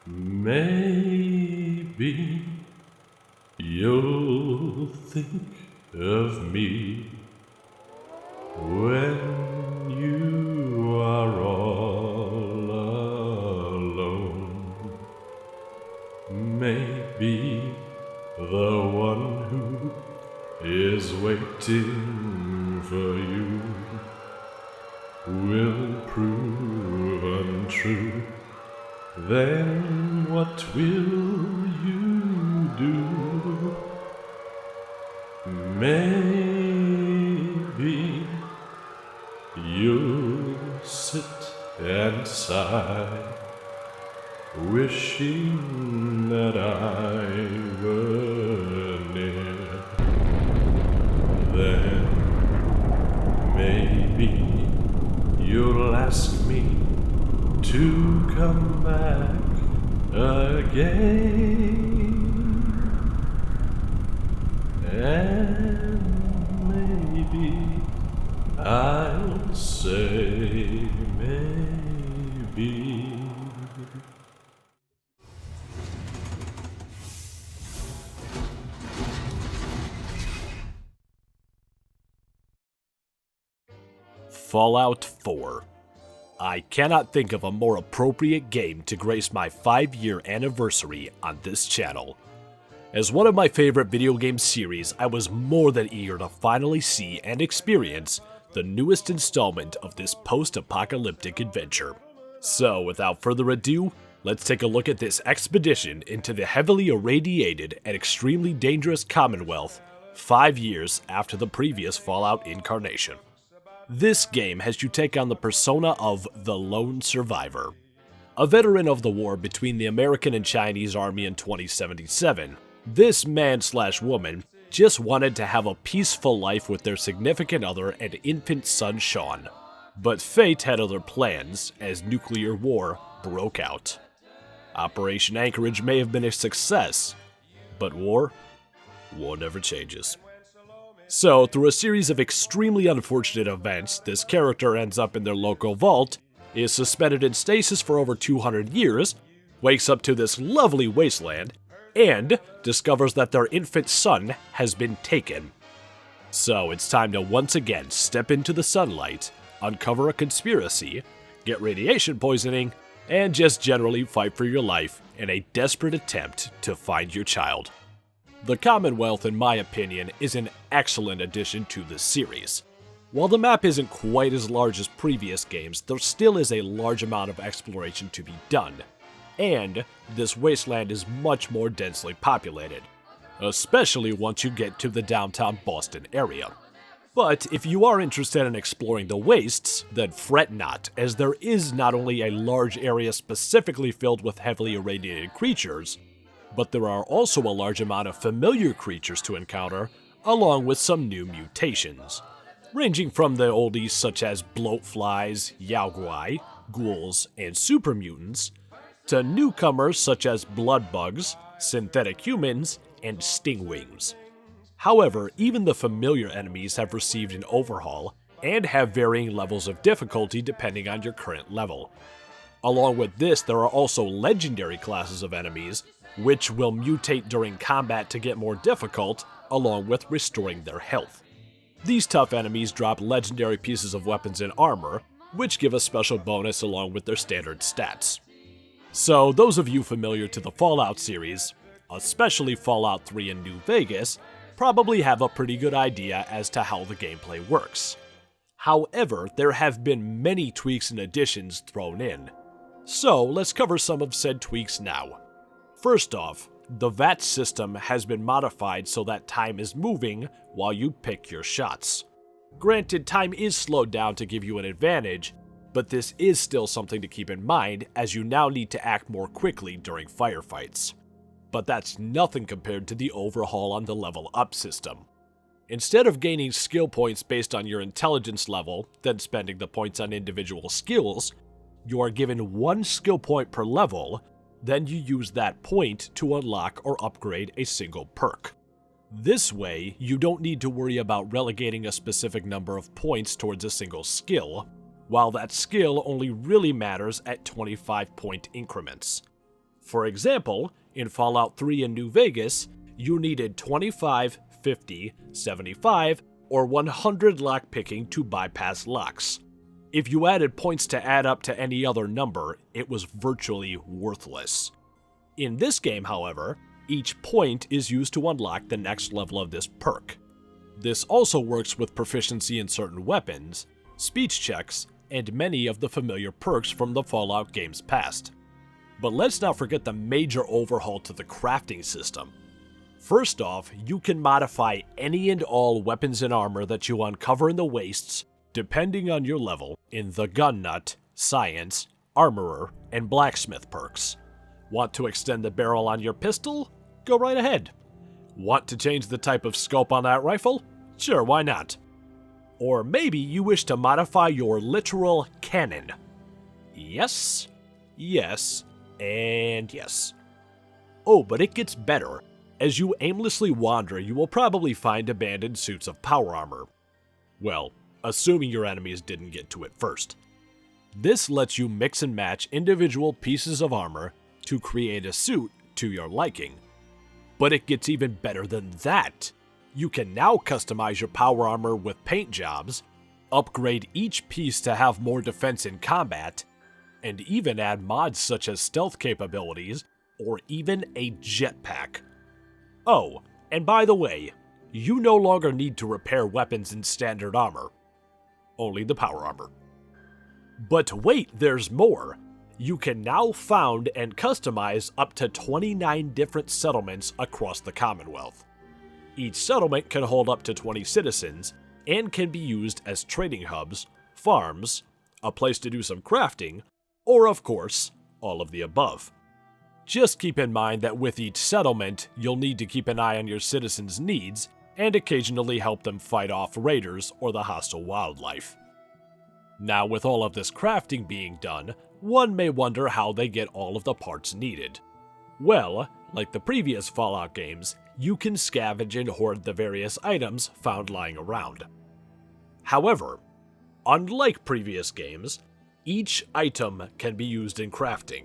Maybe you'll think of me when you are all alone. Maybe the one who is waiting for you will prove untrue. Then what will you do? Maybe you'll sit and sigh, wishing that I were near. Then maybe you'll ask me to come back again. And maybe I'll say maybe. Fallout 4. I cannot think of a more appropriate game to grace my 5-year anniversary on this channel. As one of my favorite video game series, I was more than eager to finally see and experience the newest installment of this post-apocalyptic adventure. So, without further ado, let's take a look at this expedition into the heavily irradiated and extremely dangerous Commonwealth 5 years after the previous Fallout incarnation. This game has you take on the persona of the Lone Survivor. A veteran of the war between the American and Chinese army in 2077, this man/woman just wanted to have a peaceful life with their significant other and infant son Sean. But fate had other plans as nuclear war broke out. Operation Anchorage may have been a success, but war never changes. So, through a series of extremely unfortunate events, this character ends up in their local vault, is suspended in stasis for over 200 years, wakes up to this lovely wasteland, and discovers that their infant son has been taken. So it's time to once again step into the sunlight, uncover a conspiracy, get radiation poisoning, and just generally fight for your life in a desperate attempt to find your child. The Commonwealth, in my opinion, is an excellent addition to this series. While the map isn't quite as large as previous games, there still is a large amount of exploration to be done. And this wasteland is much more densely populated, especially once you get to the downtown Boston area. But if you are interested in exploring the wastes, then fret not, as there is not only a large area specifically filled with heavily irradiated creatures, but there are also a large amount of familiar creatures to encounter, along with some new mutations, ranging from the oldies such as bloatflies, yaoguai, ghouls, and super mutants, to newcomers such as bloodbugs, synthetic humans, and stingwings. However, even the familiar enemies have received an overhaul and have varying levels of difficulty depending on your current level. Along with this, there are also legendary classes of enemies, which will mutate during combat to get more difficult, along with restoring their health. These tough enemies drop legendary pieces of weapons and armor, which give a special bonus along with their standard stats. So, those of you familiar to the Fallout series, especially Fallout 3 and New Vegas, probably have a pretty good idea as to how the gameplay works. However, there have been many tweaks and additions thrown in. So, let's cover some of said tweaks now. First off, the VAT system has been modified so that time is moving while you pick your shots. Granted, time is slowed down to give you an advantage, but this is still something to keep in mind as you now need to act more quickly during firefights. But that's nothing compared to the overhaul on the level up system. Instead of gaining skill points based on your intelligence level, then spending the points on individual skills, you are given 1 skill point per level, then you use that point to unlock or upgrade a single perk. This way, you don't need to worry about relegating a specific number of points towards a single skill, while that skill only really matters at 25-point increments. For example, in Fallout 3 in New Vegas, you needed 25, 50, 75, or 100 lockpicking to bypass locks. If you added points to add up to any other number, it was virtually worthless. In this game, however, each point is used to unlock the next level of this perk. This also works with proficiency in certain weapons, speech checks, and many of the familiar perks from the Fallout games past. But let's not forget the major overhaul to the crafting system. First off, you can modify any and all weapons and armor that you uncover in the wastes, depending on your level, in the Gun Nut, Science, Armorer, and Blacksmith perks. Want to extend the barrel on your pistol? Go right ahead. Want to change the type of scope on that rifle? Sure, why not? Or maybe you wish to modify your literal cannon. Yes, yes, and yes. Oh, but it gets better. As you aimlessly wander, you will probably find abandoned suits of power armor. Well, assuming your enemies didn't get to it first. This lets you mix and match individual pieces of armor to create a suit to your liking. But it gets even better than that. You can now customize your power armor with paint jobs, upgrade each piece to have more defense in combat, and even add mods such as stealth capabilities or even a jetpack. Oh, and by the way, you no longer need to repair weapons in standard armor. Only the power armor. But wait, there's more! You can now found and customize up to 29 different settlements across the Commonwealth. Each settlement can hold up to 20 citizens and can be used as trading hubs, farms, a place to do some crafting, or of course, all of the above. Just keep in mind that with each settlement, you'll need to keep an eye on your citizens' needs and occasionally help them fight off raiders or the hostile wildlife. Now, with all of this crafting being done, one may wonder how they get all of the parts needed. Well, like the previous Fallout games, you can scavenge and hoard the various items found lying around. However, unlike previous games, each item can be used in crafting.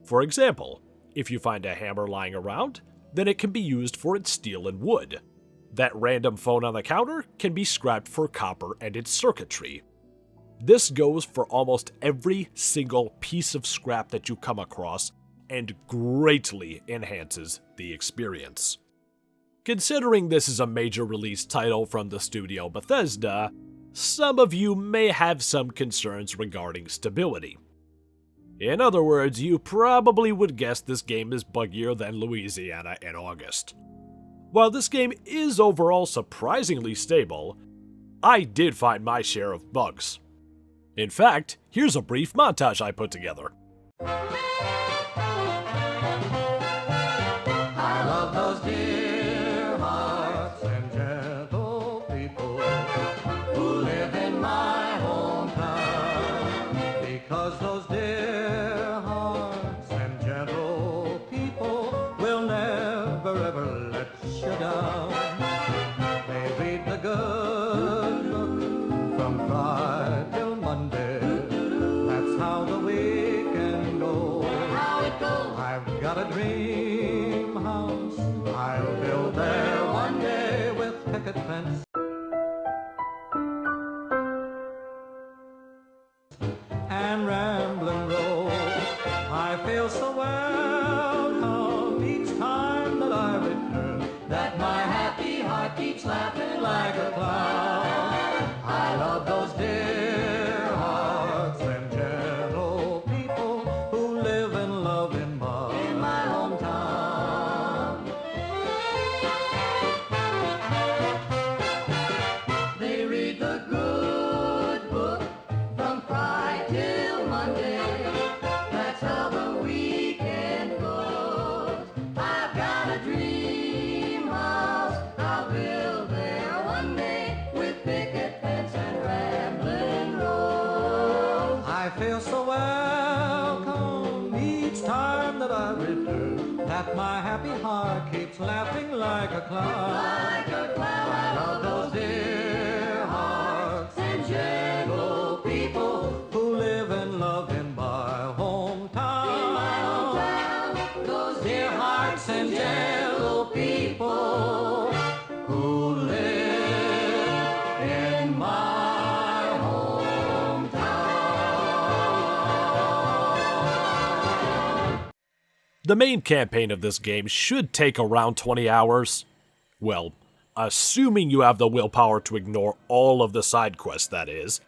For example, if you find a hammer lying around, then it can be used for its steel and wood. That random phone on the counter can be scrapped for copper and its circuitry. This goes for almost every single piece of scrap that you come across and greatly enhances the experience. Considering this is a major release title from the studio Bethesda, some of you may have some concerns regarding stability. In other words, you probably would guess this game is buggier than Louisiana in August. While this game is overall surprisingly stable, I did find my share of bugs. In fact, here's a brief montage I put together. I love those dear hearts and gentle people who live in my hometown, because those dear hearts and gentle people will never ever let you down. They read the good book from Friday till Monday. That's how the weekend goes. I've got a dream house I'll build there one day with picket fence and rambling road. I feel so welcome each time that I return, that my happy heart keeps laughing like a clown. I love those dear hearts and gentle people who live and love in my hometown. They read the good book from Friday till Monday. That's how the weekend goes. I've got a dream house I'll build there one day with picket fence and rambling road. I feel so welcome each time that I return, that my happy heart keeps laughing like a clown. Like a clown. I love those dear hearts and gentle people who live and love in my hometown. In my hometown. The main campaign of this game should take around 20 hours. Well, assuming you have the willpower to ignore all of the side quests, that is.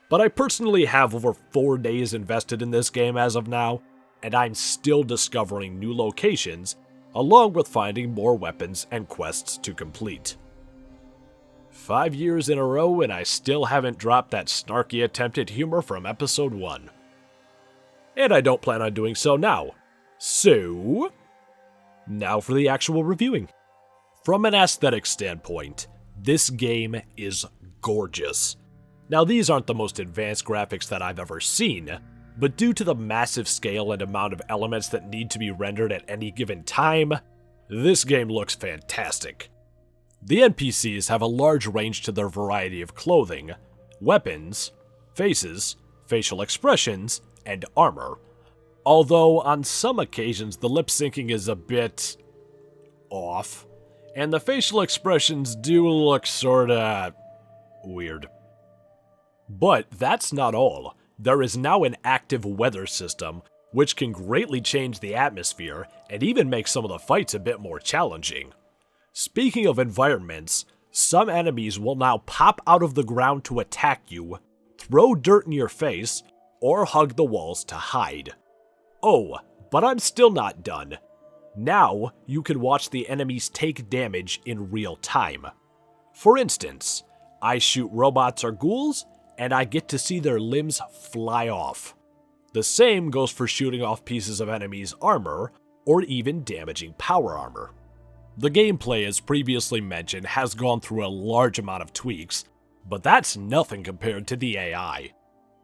But I personally have over 4 days invested in this game as of now, and I'm still discovering new locations, along with finding more weapons and quests to complete. 5 years in a row and I still haven't dropped that snarky attempt at humor from episode 1. And I don't plan on doing so now. So, now for the actual reviewing. From an aesthetic standpoint, this game is gorgeous. Now these aren't the most advanced graphics that I've ever seen, but due to the massive scale and amount of elements that need to be rendered at any given time, this game looks fantastic. The NPCs have a large range to their variety of clothing, weapons, faces, facial expressions, and armor. Although on some occasions the lip syncing is a bit off, and the facial expressions do look sorta weird. But that's not all. There is now an active weather system, which can greatly change the atmosphere and even make some of the fights a bit more challenging. Speaking of environments, some enemies will now pop out of the ground to attack you, throw dirt in your face, or hug the walls to hide. Oh, but I'm still not done. Now, you can watch the enemies take damage in real time. For instance, I shoot robots or ghouls, and I get to see their limbs fly off. The same goes for shooting off pieces of enemies' armor, or even damaging power armor. The gameplay, as previously mentioned, has gone through a large amount of tweaks, but that's nothing compared to the AI.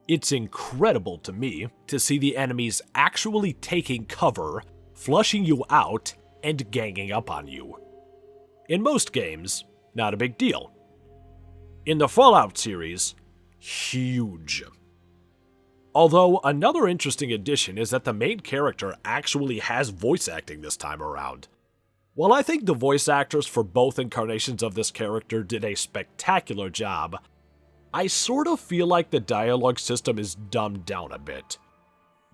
It's incredible to me to see the enemies actually taking cover, flushing you out, and ganging up on you. In most games, not a big deal. In the Fallout series, huge. Although another interesting addition is that the main character actually has voice acting this time around. While I think the voice actors for both incarnations of this character did a spectacular job, I sort of feel like the dialogue system is dumbed down a bit.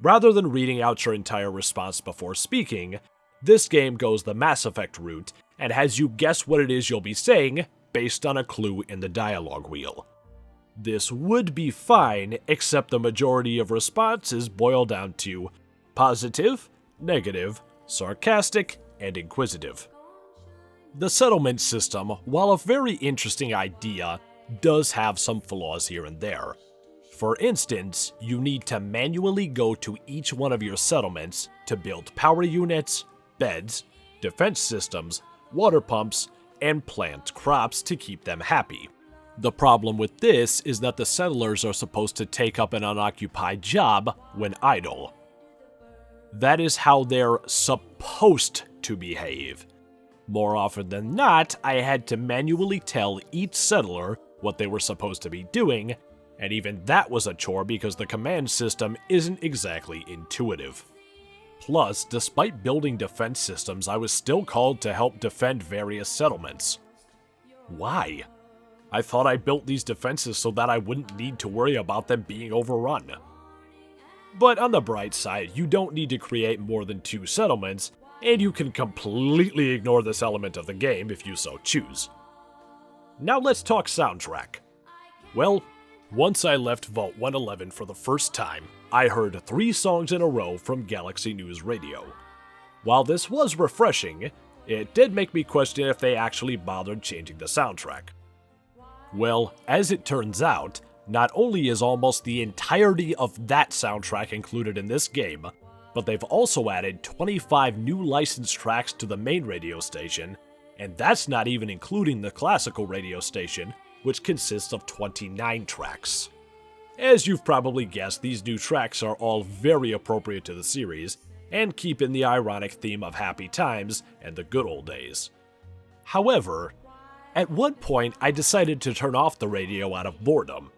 Rather than reading out your entire response before speaking, this game goes the Mass Effect route and has you guess what it is you'll be saying based on a clue in the dialogue wheel. This would be fine, except the majority of responses boil down to positive, negative, sarcastic, and inquisitive. The settlement system, while a very interesting idea, does have some flaws here and there. For instance, you need to manually go to each one of your settlements to build power units, beds, defense systems, water pumps, and plant crops to keep them happy. The problem with this is that the settlers are supposed to take up an unoccupied job when idle. That is how they're supposed to behave. More often than not, I had to manually tell each settler what they were supposed to be doing, and even that was a chore because the command system isn't exactly intuitive. Plus, despite building defense systems, I was still called to help defend various settlements. Why? I thought I built these defenses so that I wouldn't need to worry about them being overrun. But on the bright side, you don't need to create more than 2 settlements, and you can completely ignore this element of the game if you so choose. Now let's talk soundtrack. Well, once I left Vault 111 for the first time, I heard 3 songs in a row from Galaxy News Radio. While this was refreshing, it did make me question if they actually bothered changing the soundtrack. Well, as it turns out, not only is almost the entirety of that soundtrack included in this game, but they've also added 25 new licensed tracks to the main radio station, and that's not even including the classical radio station, which consists of 29 tracks. As you've probably guessed, these new tracks are all very appropriate to the series, and keep in the ironic theme of happy times and the good old days. However, at one point I decided to turn off the radio out of boredom.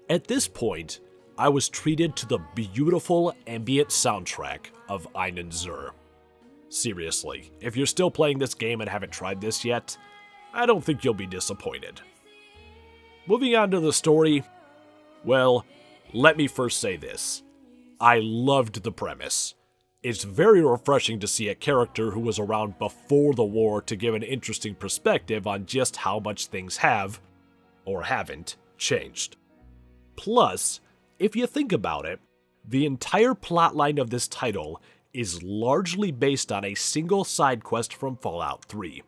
At this point, I was treated to the beautiful ambient soundtrack of Einen Zur. Seriously, if you're still playing this game and haven't tried this yet, I don't think you'll be disappointed. Moving on to the story, well, let me first say this. I loved the premise. It's very refreshing to see a character who was around before the war to give an interesting perspective on just how much things have, or haven't, changed. Plus, if you think about it, the entire plotline of this title is largely based on a single side quest from Fallout 3.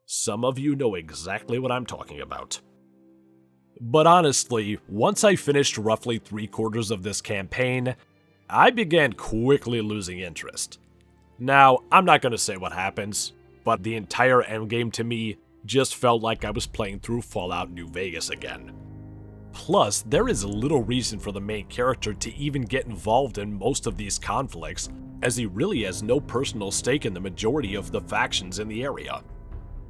Some of you know exactly what I'm talking about. But honestly, once I finished roughly 3/4 of this campaign, I began quickly losing interest. Now, I'm not going to say what happens, but the entire endgame to me just felt like I was playing through Fallout New Vegas again. Plus, there is little reason for the main character to even get involved in most of these conflicts, as he really has no personal stake in the majority of the factions in the area.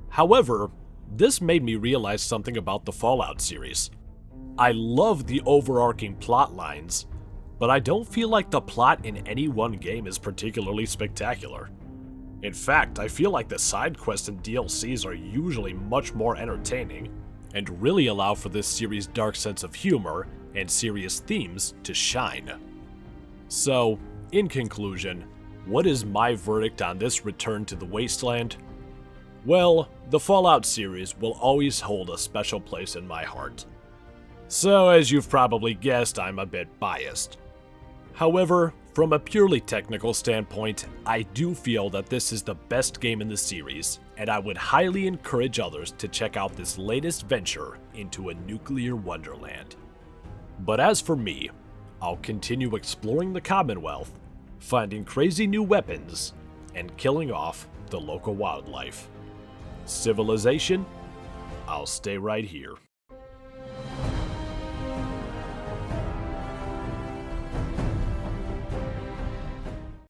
However, this made me realize something about the Fallout series. I love the overarching plot lines, but I don't feel like the plot in any one game is particularly spectacular. In fact, I feel like the side quests and DLCs are usually much more entertaining, and really allow for this series' dark sense of humor and serious themes to shine. So, in conclusion, what is my verdict on this return to the Wasteland? Well, the Fallout series will always hold a special place in my heart. So, as you've probably guessed, I'm a bit biased. However, from a purely technical standpoint, I do feel that this is the best game in the series, and I would highly encourage others to check out this latest venture into a nuclear wonderland. But as for me, I'll continue exploring the Commonwealth, finding crazy new weapons, and killing off the local wildlife. Civilization, I'll stay right here.